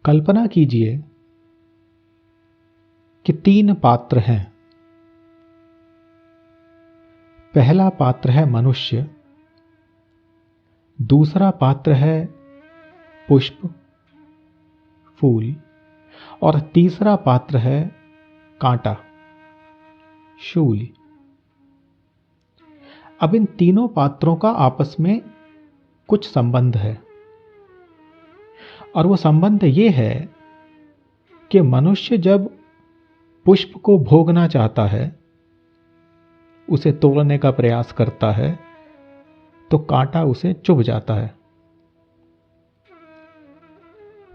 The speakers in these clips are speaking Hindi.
कल्पना कीजिए कि 3 पात्र हैं। पहला पात्र है मनुष्य, दूसरा पात्र है पुष्प, फूल और तीसरा पात्र है कांटा, शूल। अब इन तीनों पात्रों का आपस में कुछ संबंध है और वो संबंध ये है कि मनुष्य जब पुष्प को भोगना चाहता है, उसे तोड़ने का प्रयास करता है, तो कांटा उसे चुभ जाता है।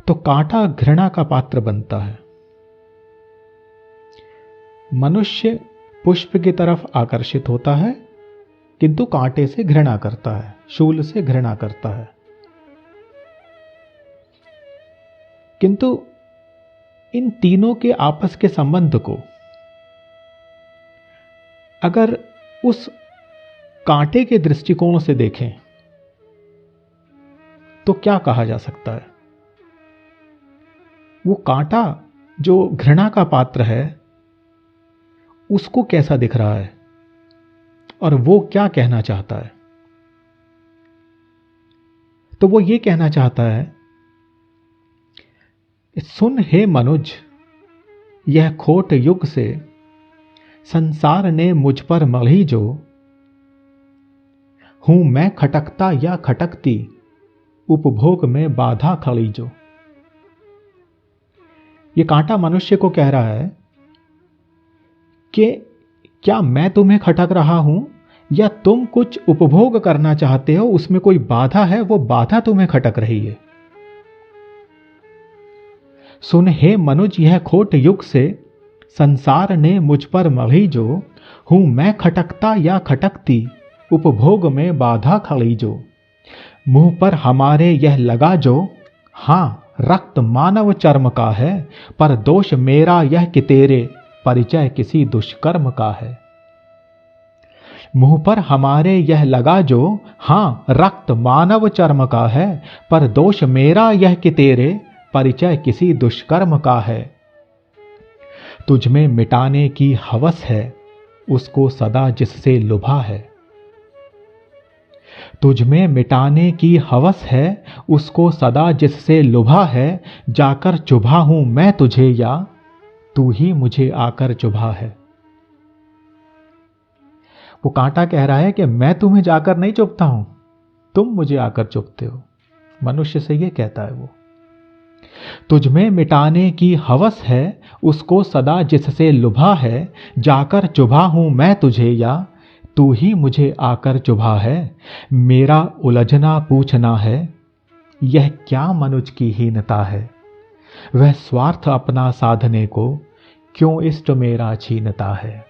तो कांटा घृणा का पात्र बनता है। मनुष्य पुष्प की तरफ आकर्षित होता है, किंतु कांटे से घृणा करता है, शूल से घृणा करता है। किंतु इन तीनों के आपस के संबंध को अगर उस कांटे के दृष्टिकोण से देखें तो क्या कहा जा सकता है? वो कांटा जो घृणा का पात्र है, उसको कैसा दिख रहा है और वो क्या कहना चाहता है? तो वो ये कहना चाहता है, सुन हे मनुज, यह खोट युग से संसार ने मुझ पर मढ़ी जो, हूं मैं खटकता या खटकती, उपभोग में बाधा खड़ी जो। ये कांटा मनुष्य को कह रहा है कि क्या मैं तुम्हें खटक रहा हूं या तुम कुछ उपभोग करना चाहते हो, उसमें कोई बाधा है, वो बाधा तुम्हें खटक रही है। सुन हे मनुज, यह खोट युग से संसार ने मुझ पर मढ़ी जो, हूं मैं खटकता या खटकती, उपभोग में बाधा खड़ी जो। मुंह पर हमारे यह लगा जो, हां रक्त मानव चर्म का है, पर दोष मेरा यह कि तेरे, परिचय किसी दुष्कर्म का है। मुंह पर हमारे यह लगा जो, हां रक्त मानव चर्म का है, पर दोष मेरा यह कि तेरे, परिचय किसी दुष्कर्म का है। तुझ में मिटाने की हवस है, उसको सदा जिससे लुभा है। तुझ में मिटाने की हवस है, उसको सदा जिससे लुभा है। जाकर चुभा हूं मैं तुझे या तू ही मुझे आकर चुभा है। वो कांटा कह रहा है कि मैं तुम्हें जाकर नहीं चुभता हूं, तुम मुझे आकर चुभते हो। मनुष्य से ये कहता है वो। तुझ में मिटाने की हवस है, उसको सदा जिससे लुभा है। जाकर चुभा हूं मैं तुझे या तू ही मुझे आकर चुभा है। मेरा उलझना पूछना है, यह क्या मनुज की हीनता है। वह स्वार्थ अपना साधने को, क्यों इष्ट मेरा छीनता है।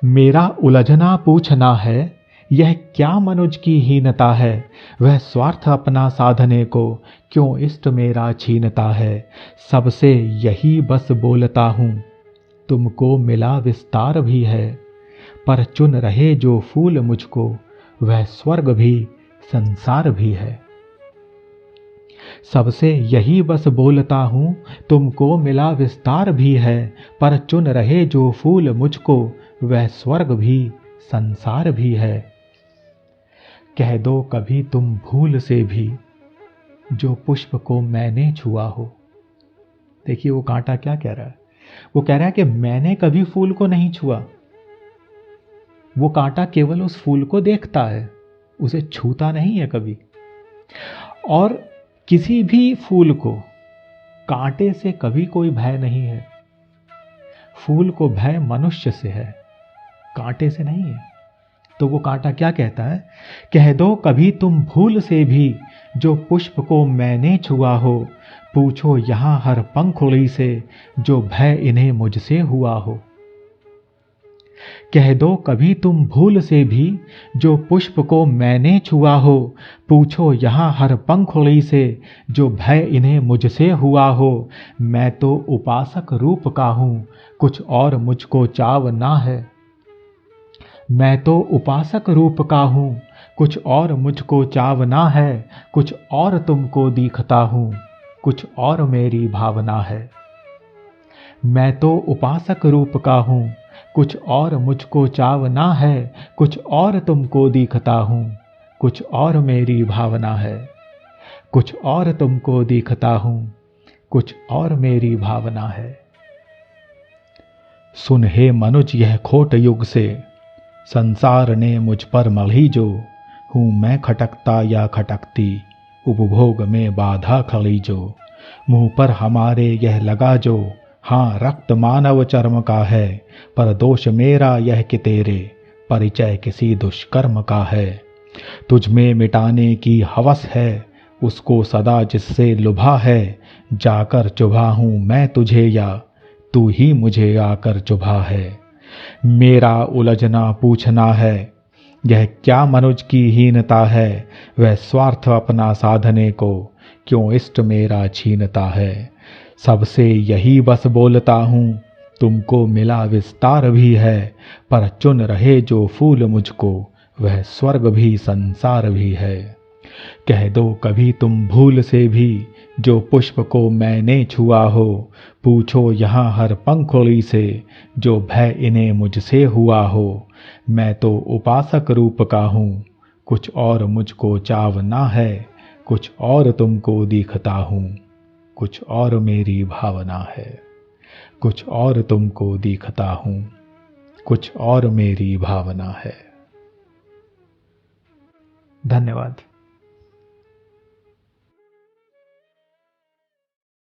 मेरा उलझना पूछना है, यह क्या मनुज की हीनता है। वह स्वार्थ अपना साधने को, क्यों इष्ट मेरा छीनता है। सबसे यही बस बोलता हूं, तुमको मिला विस्तार भी है। पर चुन रहे जो फूल मुझको, वह स्वर्ग भी संसार भी है। सबसे यही बस बोलता हूं, तुमको मिला विस्तार भी है। पर चुन रहे जो फूल मुझको, वह स्वर्ग भी संसार भी है। कह दो कभी तुम भूल से भी, जो पुष्प को मैंने छुआ हो। देखिए वो कांटा क्या कह रहा है। वो कह रहा है कि मैंने कभी फूल को नहीं छुआ। वो कांटा केवल उस फूल को देखता है, उसे छूता नहीं है कभी। और किसी भी फूल को कांटे से कभी कोई भय नहीं है। फूल को भय मनुष्य से है, कांटे से नहीं है। तो वो कांटा क्या कहता है, कह दो कभी तुम भूल से भी, जो पुष्प को मैंने छुआ हो। पूछो यहां हर पंखुड़ी से, जो भय इन्हें मुझसे हुआ हो। कह दो कभी तुम भूल से भी, जो पुष्प को मैंने छुआ हो। पूछो यहां हर पंखुड़ी से, जो भय इन्हें मुझसे हुआ हो। मैं तो उपासक रूप का हूं, कुछ और मुझको चाव ना है। मैं तो उपासक रूप का हूं, कुछ और मुझको चाव ना है। कुछ और तुमको दिखता हूं, कुछ और मेरी भावना है। मैं तो उपासक रूप का हूँ, कुछ और मुझको चावना है, कुछ और तुमको दिखता हूँ, कुछ और मेरी भावना है। कुछ और तुमको दिखता हूँ, कुछ और मेरी भावना है। सुन हे मनुज यह खोट युग से, संसार ने मुझ पर मढ़ी जो। हूँ मैं खटकता या खटकती, उपभोग में बाधा खड़ी जो। मुंह पर हमारे यह लगा जो, हाँ रक्त मानव चर्म का है, पर दोष मेरा यह कि तेरे परिचय किसी दुष्कर्म का है। तुझ में मिटाने की हवस है, उसको सदा जिससे लुभा है। जाकर चुभा हूँ मैं तुझे या तू ही मुझे आकर चुभा है। मेरा उलझना पूछना है, यह क्या मनुज की हीनता है। वह स्वार्थ अपना साधने को क्यों इष्ट मेरा छीनता है। सबसे यही बस बोलता हूँ, तुमको मिला विस्तार भी है। पर चुन रहे जो फूल मुझको, वह स्वर्ग भी संसार भी है। कह दो कभी तुम भूल से भी, जो पुष्प को मैंने छुआ हो। पूछो यहाँ हर पंखुड़ी से, जो भय इन्हें मुझसे हुआ हो। मैं तो उपासक रूप का हूँ, कुछ और मुझको चावना है, कुछ और तुमको दिखता हूँ, कुछ और मेरी भावना है। कुछ और तुमको दिखता हूँ, कुछ और मेरी भावना है। धन्यवाद।